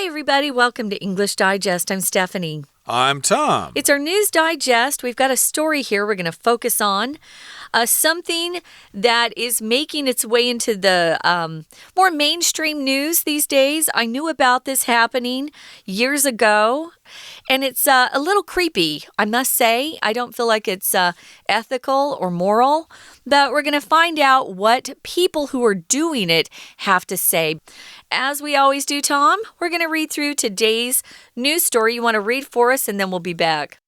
Hi, everybody. Welcome to English Digest. I'm Stephanie. I'm Tom. It's our News Digest. We've got a story here we're going to focus on. Something that is making its way into the more mainstream news these days. I knew about this happening years ago, and it's a little creepy, I must say. I don't feel like it's ethical or moral, but we're going to find out what people who are doing it have to say. As we always do, Tom, we're going to read through today's news story. You want to read for us, and then we'll be back.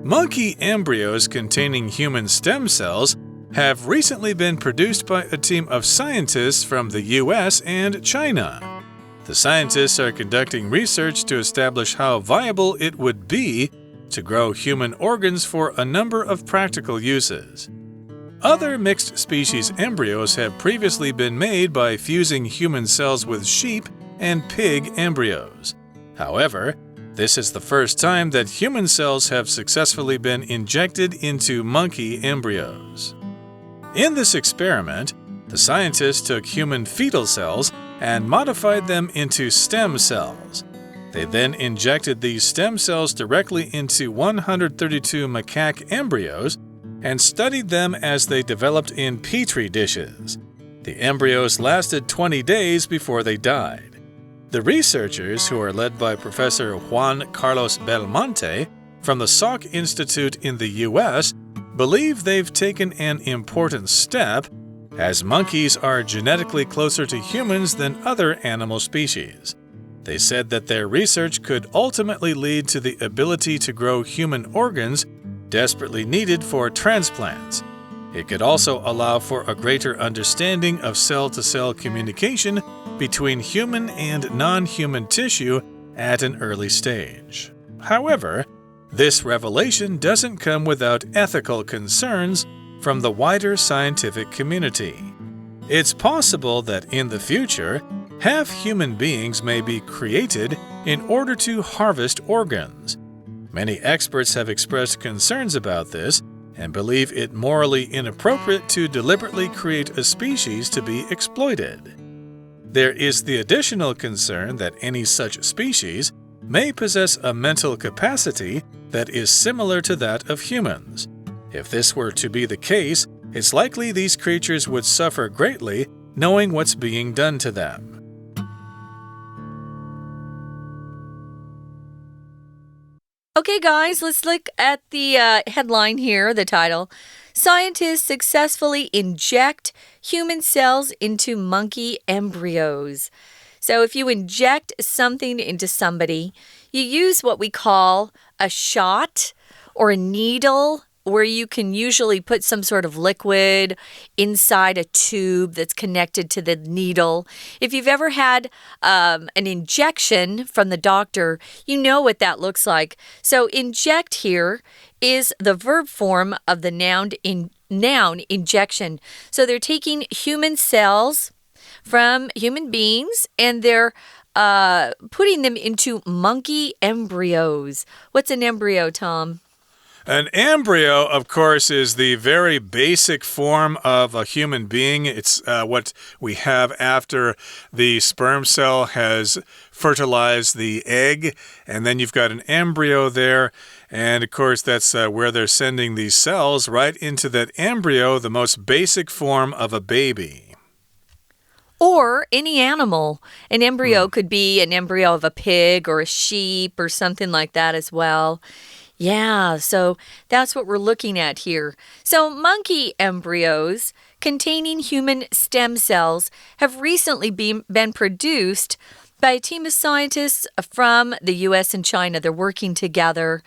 Monkey embryos containing human stem cells have recently been produced by a team of scientists from the US and China. The scientists are conducting research to establish how viable it would be to grow human organs for a number of practical uses. Other mixed species embryos have previously been made by fusing human cells with sheep and pig embryos. However, this is the first time that human cells have successfully been injected into monkey embryos. In this experiment, the scientists took human fetal cells and modified them into stem cells. They then injected these stem cells directly into 132 macaque embryos and studied them as they developed in petri dishes. The embryos lasted 20 days before they died. The researchers, who are led by Professor Juan Carlos Belmonte from the Salk Institute in the US, believe they've taken an important step, as monkeys are genetically closer to humans than other animal species. They said that their research could ultimately lead to the ability to grow human organs desperately needed for transplants. It could also allow for a greater understanding of cell-to-cell communication between human and non-human tissue at an early stage. However, this revelation doesn't come without ethical concerns from the wider scientific community. It's possible that in the future, half-human beings may be created in order to harvest organs. Many experts have expressed concerns about this and believe it morally inappropriate to deliberately create a species to be exploited. There is the additional concern that any such species may possess a mental capacity that is similar to that of humans. If this were to be the case, it's likely these creatures would suffer greatly knowing what's being done to them. Okay, guys, let's look at the headline here, the title. Scientists successfully inject human cells into monkey embryos. So if you inject something into somebody, you use what we call a shot or a needle, where you can usually put some sort of liquid inside a tube that's connected to the needle. If you've ever had an injection from the doctor, you know what that looks like. So inject here is the verb form of the noun injection. So they're taking human cells from human beings and they're putting them into monkey embryos. What's an embryo, Tom? An embryo, of course, is the very basic form of a human being. It's what we have after the sperm cell has fertilized the egg, and then you've got an embryo there. And, of course, that's where they're sending these cells right into that embryo, the most basic form of a baby. Or any animal. An embryo could be an embryo of a pig or a sheep or something like that as well. Yeah, so that's what we're looking at here. So monkey embryos containing human stem cells have recently been produced by a team of scientists from the US and China. They're working together.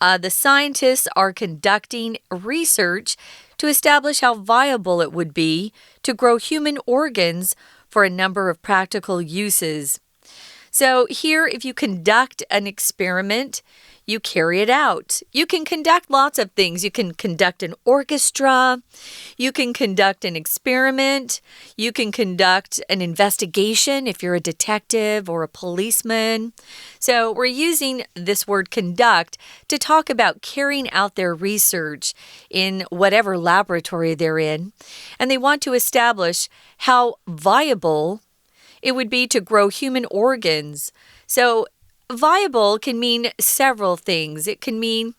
The scientists are conducting research to establish how viable it would be to grow human organs for a number of practical uses. So here, if you conduct an experiment, you carry it out. You can conduct lots of things. You can conduct an orchestra. You can conduct an experiment. You can conduct an investigation if you're a detective or a policeman. So we're using this word conduct to talk about carrying out their research in whatever laboratory they're in. And they want to establish how viable it would be to grow human organs. So viable can mean several things. It can mean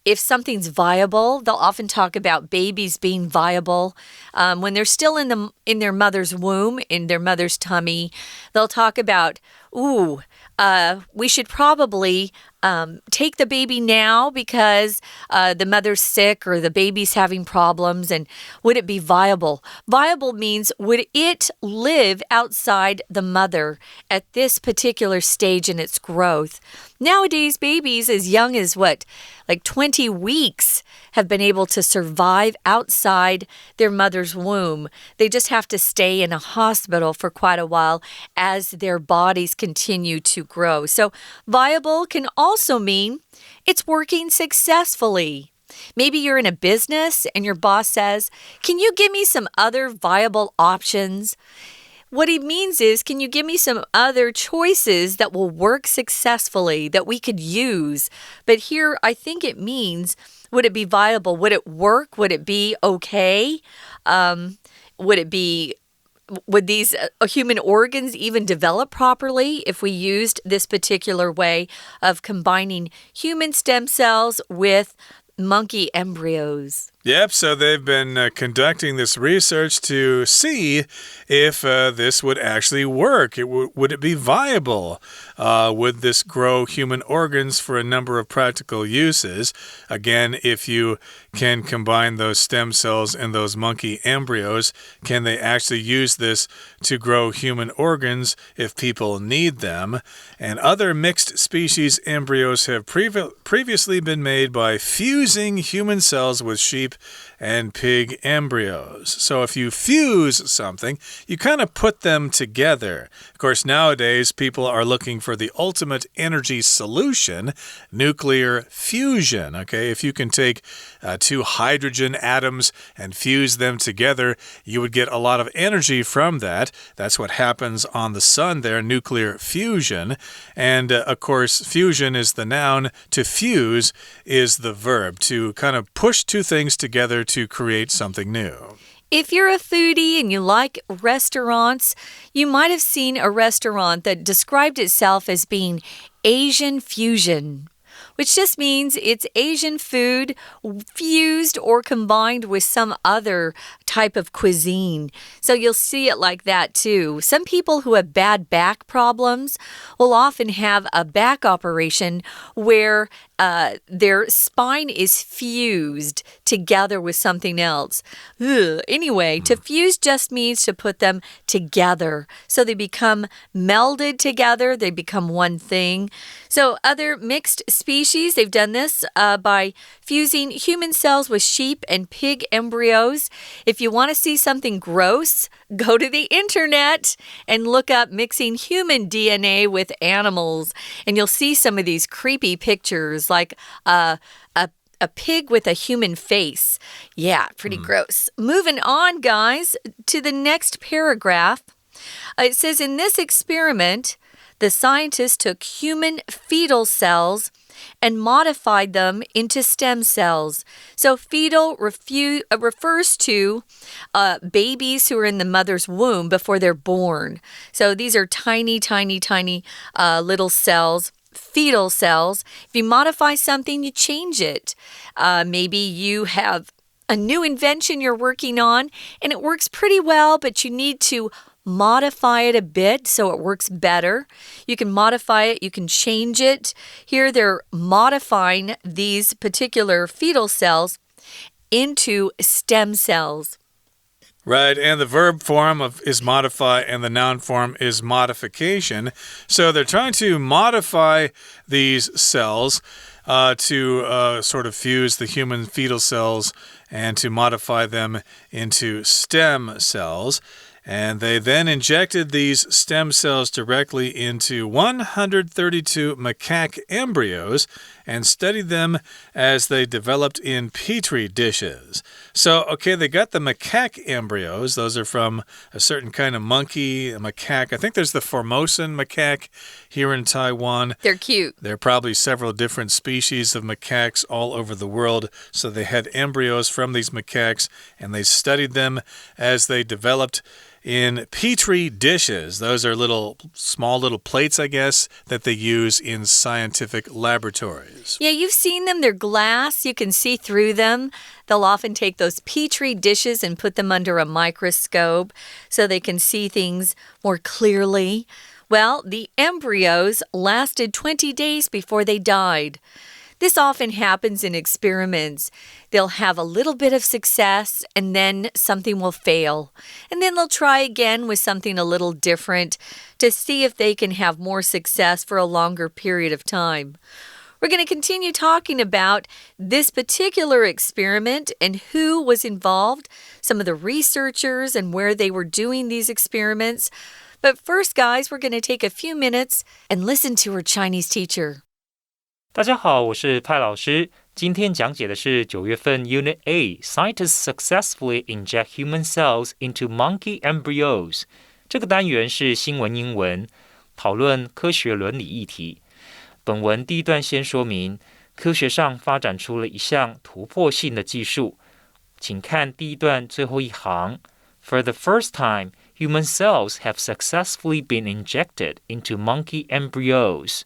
if something's viable, they'll often talk about babies being viable. When they're still in their mother's womb, in their mother's tummy, they'll talk about, we should probably take the baby now because the mother's sick or the baby's having problems, and would it be viable? Viable means would it live outside the mother at this particular stage in its growth? Nowadays, babies as young as like 20 weeks have been able to survive outside their mother's womb. They just have to stay in a hospital for quite a while as their bodies continue to grow. So viable can also mean it's working successfully. Maybe you're in a business and your boss says, "Can you give me some other viable options?" What he means is, can you give me some other choices that will work successfully, that we could use? But here, I think it means, would it be viable? Would it work? Would it be okay? Would these human organs even develop properly if we used this particular way of combining human stem cells with monkey embryos? Yep, so they've been conducting this research to see if this would actually work. Would it be viable? Would this grow human organs for a number of practical uses? Again, if you can combine those stem cells and those monkey embryos, can they actually use this to grow human organs if people need them? And other mixed species embryos have previously been made by fusing human cells with sheep and pig embryos. So if you fuse something, you kind of put them together. Of course, nowadays, people are looking for the ultimate energy solution, nuclear fusion. Okay, if you can take two hydrogen atoms and fuse them together, you would get a lot of energy from that. That's what happens on the sun there, nuclear fusion. And of course, fusion is the noun. To fuse is the verb, to kind of push two things together to create something new. If you're a foodie and you like restaurants, you might have seen a restaurant that described itself as being Asian fusion, which just means it's Asian food fused or combined with some other type of cuisine. So you'll see it like that too. Some people who have bad back problems will often have a back operation where their spine is fused together with something else. Anyway, to fuse just means to put them together. So they become melded together. They become one thing. So other mixed species, they've done this by fusing human cells with sheep and pig embryos. If you want to see something gross, go to the internet and look up mixing human DNA with animals. And you'll see some of these creepy pictures like a pig with a human face. Yeah, pretty gross. Moving on, guys, to the next paragraph. It says, in this experiment, the scientists took human fetal cells and modified them into stem cells. So fetal refers to babies who are in the mother's womb before they're born. So these are tiny, tiny, tiny little cells. Fetal cells. If you modify something, you change it. Maybe you have a new invention you're working on and it works pretty well, but you need to modify it a bit so it works better. You can modify it, you can change it. Here they're modifying these particular fetal cells into stem cells. Right, and the verb form is modify and the noun form is modification. So they're trying to modify these cells to sort of fuse the human fetal cells and to modify them into stem cells. And they then injected these stem cells directly into 132 macaque embryos and studied them as they developed in petri dishes. So, okay, they got the macaque embryos. Those are from a certain kind of monkey, a macaque. I think there's the Formosan macaque here in Taiwan. They're cute. There are probably several different species of macaques all over the world. So they had embryos from these macaques, and they studied them as they developed in petri dishes. Those are small little plates, I guess, that they use in scientific laboratories. Yeah, you've seen them. They're glass. You can see through them. They'll often take those petri dishes and put them under a microscope so they can see things more clearly. Well, the embryos lasted 20 days before they died. This often happens in experiments. They'll have a little bit of success and then something will fail. And then they'll try again with something a little different to see if they can have more success for a longer period of time. We're going to continue talking about this particular experiment and who was involved, some of the researchers and where they were doing these experiments. But first, guys, we're going to take a few minutes and listen to our Chinese teacher. 大家好，我是派老师。今天讲解的是9月份 Unit 8 Scientists Successfully Inject Human Cells into Monkey Embryos 这个单元是新闻英文，讨论科学伦理议题。本文第一段先说明，科学上发展出了一项突破性的技术。请看第一段最后一行。For the first time, human cells have successfully been injected into monkey embryos.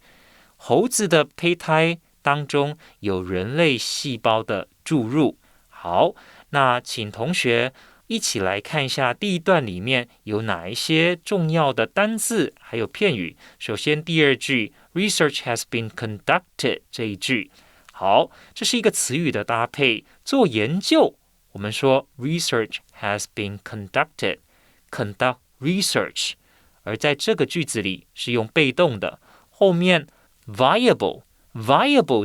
猴子的胚胎当中有人类细胞的注入。好，那请同学一起来看一下第一段里面有哪一些重要的单字还有片语。首先第二句 Research has been conducted 这一句。好，这是一个词语的搭配，做研究我们说 Research has been conducted Conduct research 而在这个句子里是用被动的，后面Viable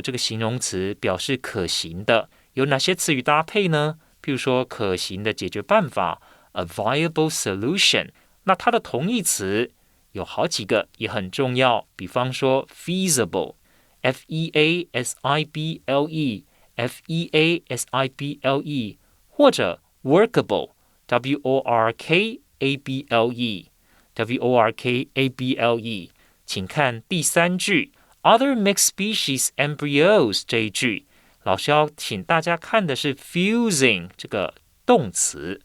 这个形容词表示可行的，有哪些词语搭配呢？譬如说可行的解决办法 A viable solution 那它的同义词有好几个也很重要，比方说 feasible F-E-A-S-I-B-L-E F-E-A-S-I-B-L-E 或者 workable W-O-R-K-A-B-L-E W-O-R-K-A-B-L-E 请看第三句Other mixed species embryos 这一句，老师要请大家看的是 fusing 这个动词。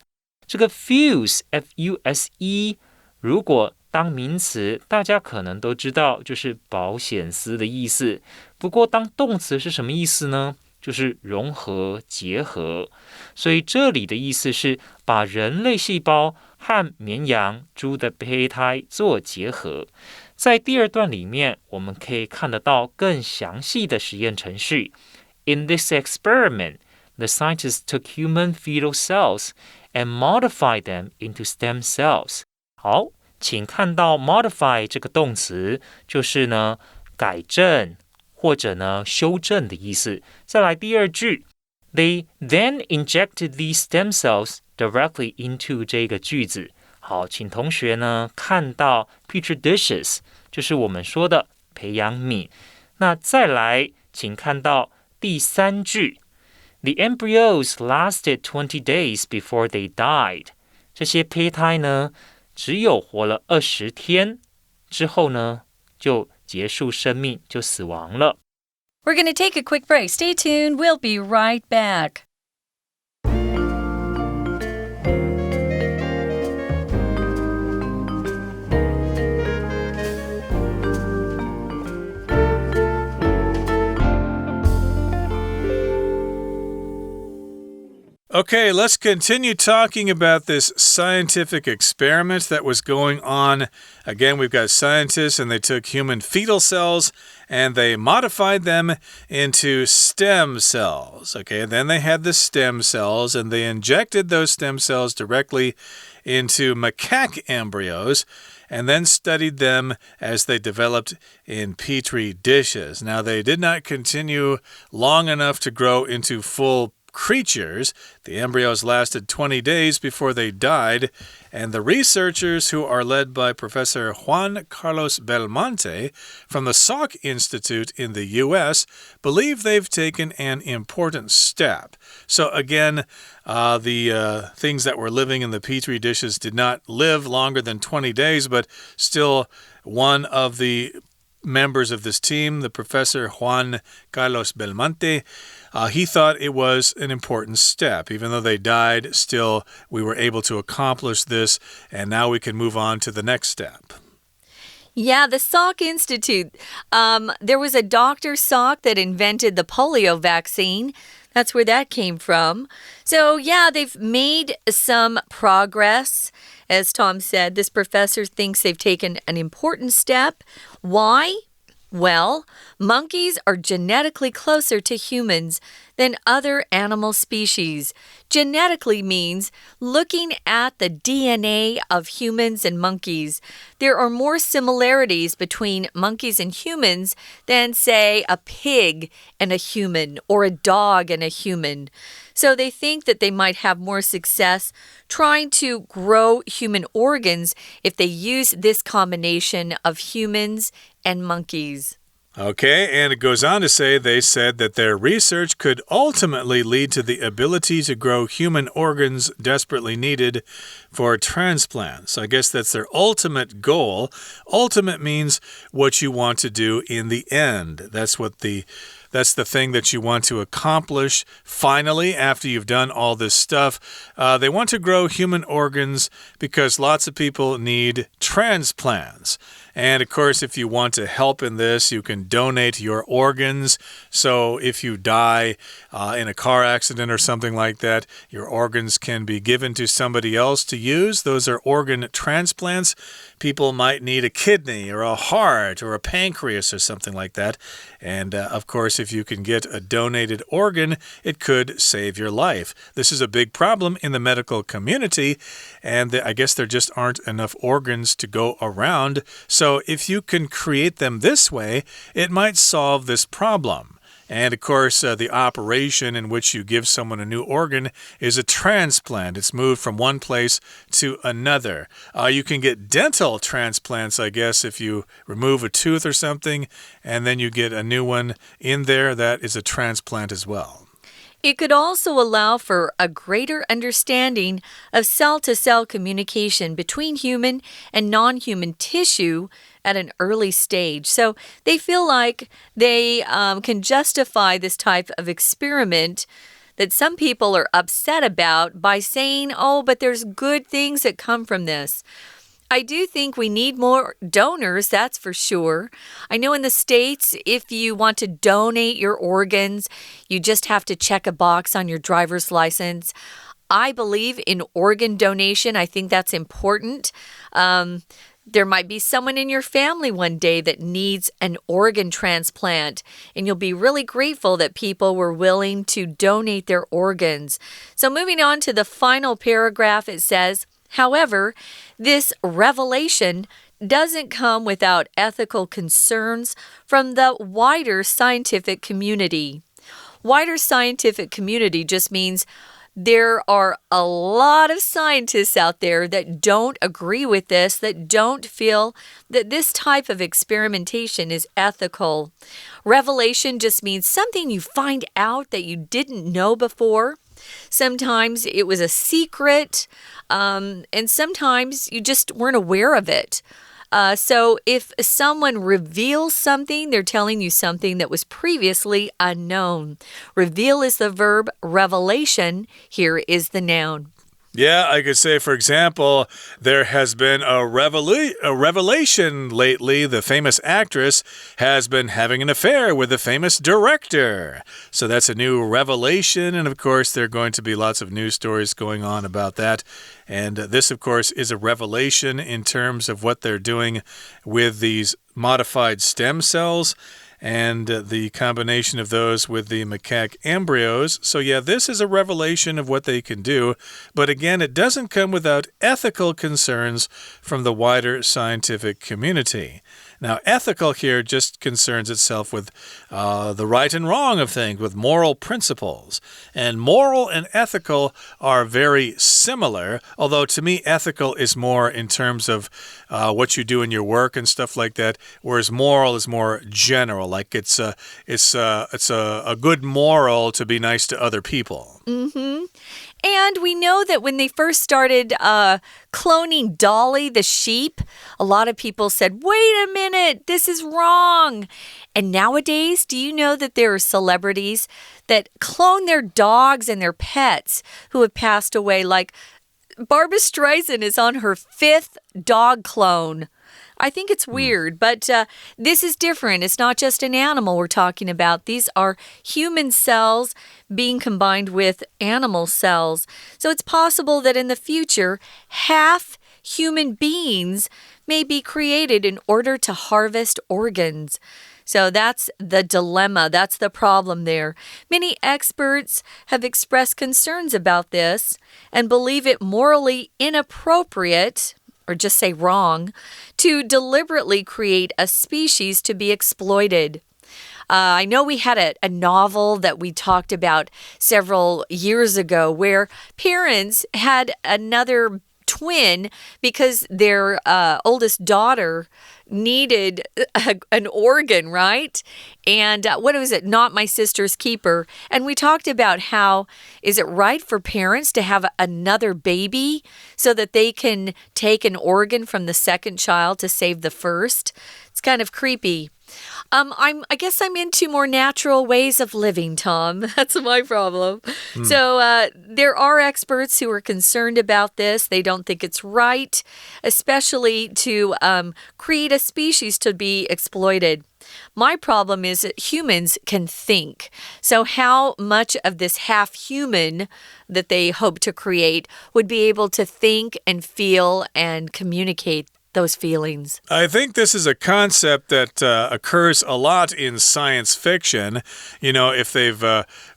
这个 fuse F-U-S-E 如果当名词，大家可能都知道就是保险丝的意思。不过当动词是什么意思呢？就是融合、结合。所以这里的意思是把人类细胞和绵羊、猪的胚胎做结合。在第二段里面，我们可以看得到更详细的实验程序。In this experiment, the scientists took human fetal cells and modified them into stem cells. 好，请看到 modify 这个动词，就是呢改正或者呢修正的意思。再来第二句 ，They then injected these stem cells directly into 这个句子。好，请同学呢看到 petri dishes 就是我们说的培养皿。那再来请看到第三句 The embryos lasted 20 days before they died 这些胚胎呢只有活了20天之后呢就结束生命就死亡了。 We're going to take a quick break. Stay tuned. We'll be right back. Okay, let's continue talking about this scientific experiment that was going on. Again, we've got scientists and they took human fetal cells and they modified them into stem cells. Okay, then they had the stem cells and they injected those stem cells directly into macaque embryos and then studied them as they developed in petri dishes. Now, they did not continue long enough to grow into full creatures. The embryos lasted 20 days before they died, and the researchers, who are led by Professor Juan Carlos Belmonte from the Salk Institute in the U.S., believe they've taken an important step. So again, the things that were living in the petri dishes did not live longer than 20 days, but still one of the members of this team, the Professor Juan Carlos Belmonte, he thought it was an important step. Even though they died, still we were able to accomplish this, and now we can move on to the next step. Yeah, the Salk Institute. There was a Dr. Salk that invented the polio vaccine. That's where that came from. So, yeah, they've made some progress. As Tom said, this professor thinks they've taken an important step. Why? Well, monkeys are genetically closer to humans than other animal species. Genetically means looking at the DNA of humans and monkeys. There are more similarities between monkeys and humans than, say, a pig and a human or a dog and a human. So they think that they might have more success trying to grow human organs if they use this combination of humans and monkeys. Okay, and it goes on to say they said that their research could ultimately lead to the ability to grow human organs desperately needed for transplants. I guess that's their ultimate goal. Ultimate means what you want to do in the end. That's the thing that you want to accomplish finally after you've done all this stuff. They want to grow human organs because lots of people need transplants. And of course, if you want to help in this, you can donate your organs. So if you die in a car accident or something like that, your organs can be given to somebody else to use. Those are organ transplants. People might need a kidney or a heart or a pancreas or something like that. And of course, if you can get a donated organ, it could save your life. This is a big problem in the medical community, and I guess there just aren't enough organs to go around. So if you can create them this way, it might solve this problem. And of course, the operation in which you give someone a new organ is a transplant. It's moved from one place to another. You can get dental transplants, I guess, if you remove a tooth or something, and then you get a new one in there. That is a transplant as well. It could also allow for a greater understanding of cell-to-cell communication between human and non-human tissue at an early stage. So they feel like they can justify this type of experiment that some people are upset about by saying, oh, but there's good things that come from this. I do think we need more donors, that's for sure. I know in the States, if you want to donate your organs, you just have to check a box on your driver's license. I believe in organ donation. I think that's important. There might be someone in your family one day that needs an organ transplant, and you'll be really grateful that people were willing to donate their organs. So moving on to the final paragraph, it says, however, this revelation doesn't come without ethical concerns from the wider scientific community. Wider scientific community just means there are a lot of scientists out there that don't agree with this, that don't feel that this type of experimentation is ethical. Revelation just means something you find out that you didn't know before. Sometimes it was a secret, and sometimes you just weren't aware of it. So if someone reveals something, they're telling you something that was previously unknown. Reveal is the verb, revelation here is the noun. Yeah, I could say, for example, there has been a revelation lately. The famous actress has been having an affair with the famous director. So that's a new revelation. And of course, there are going to be lots of news stories going on about that. And this, of course, is a revelation in terms of what they're doing with these modified stem cells and the combination of those with the macaque embryos. So yeah, this is a revelation of what they can do. But again, it doesn't come without ethical concerns from the wider scientific community. Now, ethical here just concerns itself with the right and wrong of things, with moral principles. And moral and ethical are very similar, although to me, ethical is more in terms of what you do in your work and stuff like that, whereas moral is more general, like it's a good moral to be nice to other people. And we know that when they first started cloning Dolly the sheep, a lot of people said, wait a minute, this is wrong. And nowadays, do you know that there are celebrities that clone their dogs and their pets who have passed away? Like Barbra Streisand is on her 5th dog clone. I think it's weird, but this is different. It's not just an animal we're talking about. These are human cells being combined with animal cells. So it's possible that in the future, half human beings may be created in order to harvest organs. So that's the dilemma. That's the problem there. Many experts have expressed concerns about this and believe it morally inappropriate, or just say wrong, to deliberately create a species to be exploited. I know we had a novel that we talked about several years ago where parents had another twin because their oldest daughter needed an organ, right? And what was it? Not my sister's keeper. And we talked about how is it right for parents to have another baby so that they can take an organ from the second child to save the first? It's kind of creepy. I guess I'm into more natural ways of living, Tom. That's my problem. So there are experts who are concerned about this. They don't think it's right, especially to create a species to be exploited. My problem is that humans can think. So how much of this half human that they hope to create would be able to think and feel and communicate those feelings? I think this is a concept that occurs a lot in science fiction. You know, if they've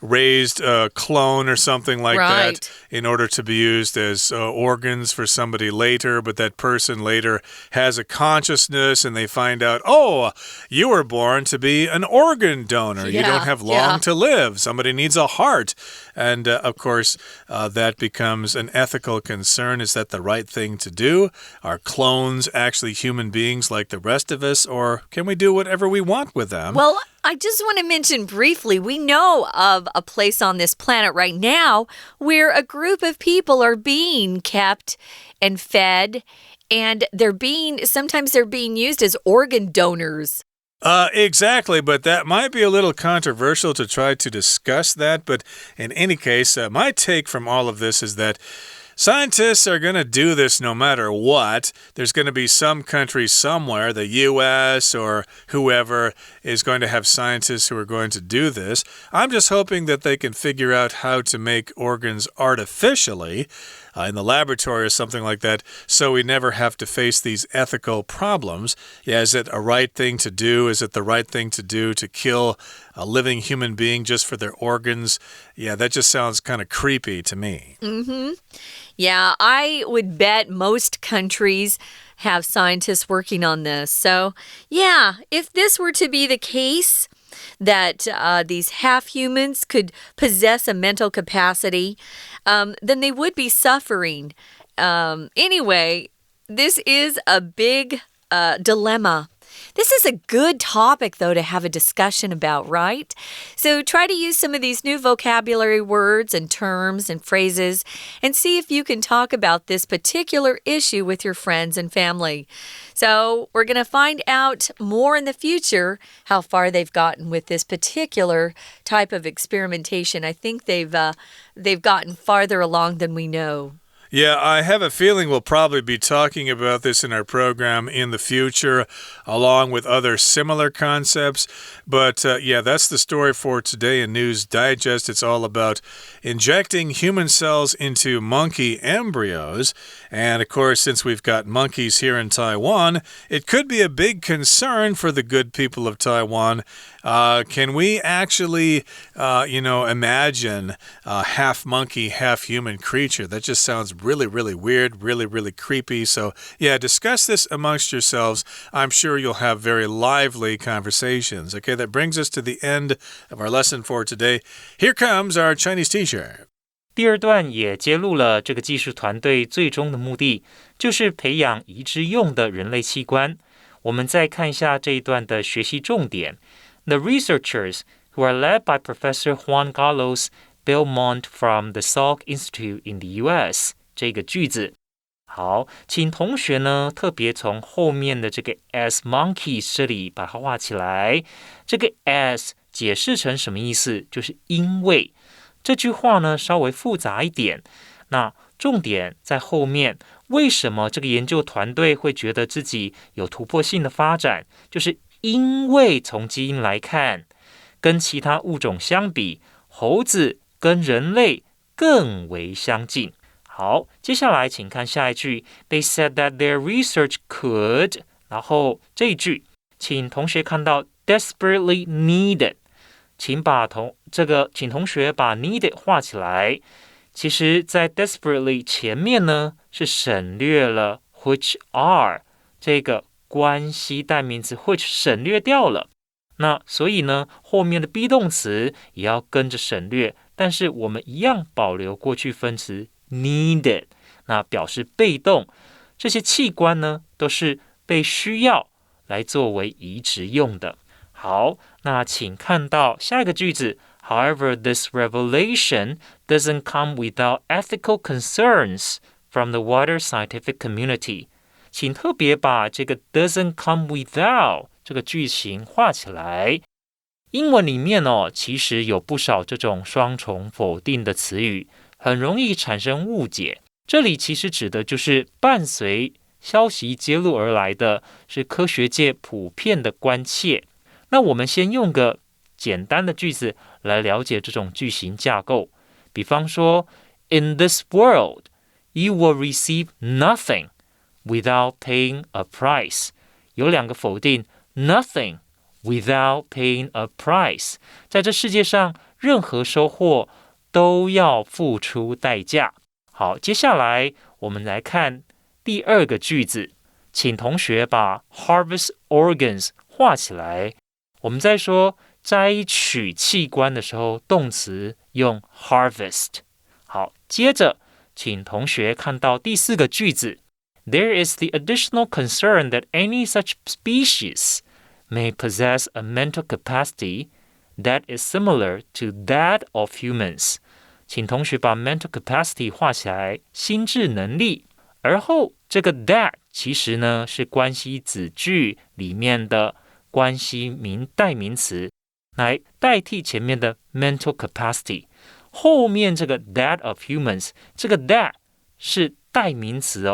raised a clone or something like that in order to be used as organs for somebody later, but that person later has a consciousness and they find out, oh, you were born to be an organ donor. You don't have long to live. Somebody needs a heart. And, of course, that becomes an ethical concern. Is that the right thing to do? Are clones actually human beings like the rest of us, or can we do whatever we want with them? Well, I just want to mention briefly, we know of a place on this planet right now where a group of people are being kept and fed, and sometimes they're being used as organ donors. Exactly, but that might be a little controversial to try to discuss that. But in any case, my take from all of this is that scientists are going to do this no matter what. There's going to be some country somewhere, the U.S. or whoever, is going to have scientists who are going to do this. I'm just hoping that they can figure out how to make organs artificially in the laboratory or something like that, so we never have to face these ethical problems. Yeah, is it a right thing to do? Is it the right thing to do to kill a living human being just for their organs? Yeah, that just sounds kind of creepy to me. Yeah, I would bet most countries have scientists working on this. So, yeah, if this were to be the case, that these half-humans could possess a mental capacity, then they would be suffering. Anyway, this is a big dilemma. This is a good topic, though, to have a discussion about, right? So try to use some of these new vocabulary words and terms and phrases and see if you can talk about this particular issue with your friends and family. So we're going to find out more in the future how far they've gotten with this particular type of experimentation. I think they've gotten farther along than we know. Yeah, I have a feeling we'll probably be talking about this in our program in the future, along with other similar concepts. But yeah, that's the story for today in News Digest. It's all about injecting human cells into monkey embryos. And of course, since we've got monkeys here in Taiwan, it could be a big concern for the good people of Taiwan. Can we actually, imagine a half monkey, half human creature? That just sounds really, really weird, really, really creepy. So, yeah, discuss this amongst yourselves. I'm sure you'll have very lively conversations. Okay, that brings us to the end of our lesson for today. Here comes our Chinese teacher. 第二段也揭露了这个技术团队最终的目的，就是培养移植用的人类器官。我们再看一下这一段的学习重点。The researchers, who are led by Professor Juan Carlos Belmont from the Salk Institute in the U.S. 这个句子。好，请同学呢特别从后面的这个 as monkeys 这里把它画起来。这个 as 解释成什么意思？就是因为。这句话呢稍微复杂一点，那重点在后面。为什么这个研究团队会觉得自己有突破性的发展？就是因为从基因来看，跟其他物种相比，猴子跟人类更为相近。好，接下来请看下一句 They said that their research could 然后这一句请同学看到 desperately needed， 请同学把 needed 画起来。其实在 desperately 前面呢是省略了 which are 这个关系代名词 which 省略掉了，那所以呢后面的 be 动词也要跟着省略，但是我们一样保留过去分词 needed， 那表示被动。这些器官呢都是被需要来作为移植用的。好，那请看到下一个句子。However, this revelation doesn't come without ethical concerns from the wider scientific community. 请特别把这个 doesn't come without 这个句型画起来。英文里面其实有不少这种双重否定的词语，很容易产生误解。这里其实指的就是伴随消息揭露而来的是科学界普遍的关切。那我们先用个简单的句子来了解这种句型架构。比方说 In this world, you will receive nothing without paying a price. 有两个否定 nothing without paying a price. 在这世界上任何收获都要付出代价。好，接下来我们来看第二个句子，请同学把 harvest organs 画起来。我们在说摘取器官的时候，动词用 harvest。 好，接着请同学看到第四个句子 There is the additional concern that any such species may possess a mental capacity that is similar to that of humans。 请同学把 mental capacity 画起来，心智能力。而后这个 that 其实呢是关系子句里面的关系代名词，来代替前面的 mental capacity。 后面这个 that of humans， 这个 that 是代名词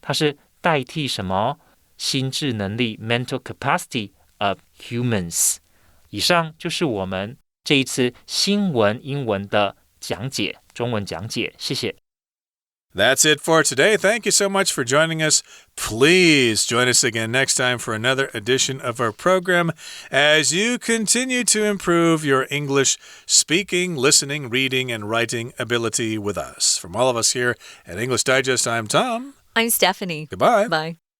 它是代替什么？心智能力 mental capacity of humans。 以上就是我们这一次新闻英文的讲解，中文讲解，谢谢。That's it for today. Thank you so much for joining us. Please join us again next time for another edition of our program as you continue to improve your English speaking, listening, reading, and writing ability with us. From all of us here at English Digest, I'm Tom. I'm Stephanie. Goodbye. Bye.